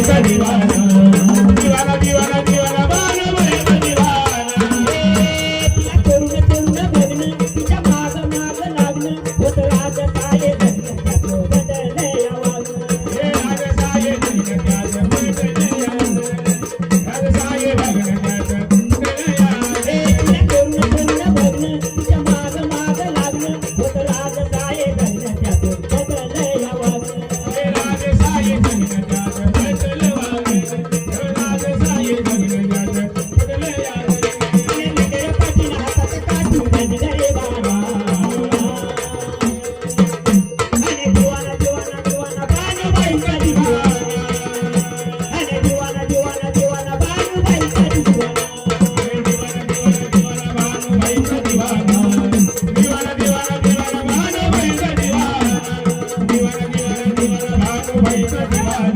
का दीवाना दीवाना दीवाना दीवाना भानुबाई का दीवाना तिला करून करून बघणं तिच्या माग माग लागणं होत राज काय धन त्याचं बदलले वागणं हे राजसाये धन त्याचं बदलले राजसाये धन त्याचं बदलले तिला करून करून बघणं तिच्या माग माग लागणं होत राज काय धन त्याचं बदलले वागणं हे राजसाये धन त्याचं बदलले राजसाये धन त्याचं बदलले आणि निघे पाठीला हातात काढून बनले बाबा आणि दिवाना दिवाना दिवाना भानुबाई का दीवाना आणि दिवाना दिवाना दिवाना भानुबाई का दीवाना भानुबाई का दीवाना दीवाना दीवाना दीवाना भानुबाई का दीवाना दीवाना दीवाना दीवाना भानुबाई का दीवाना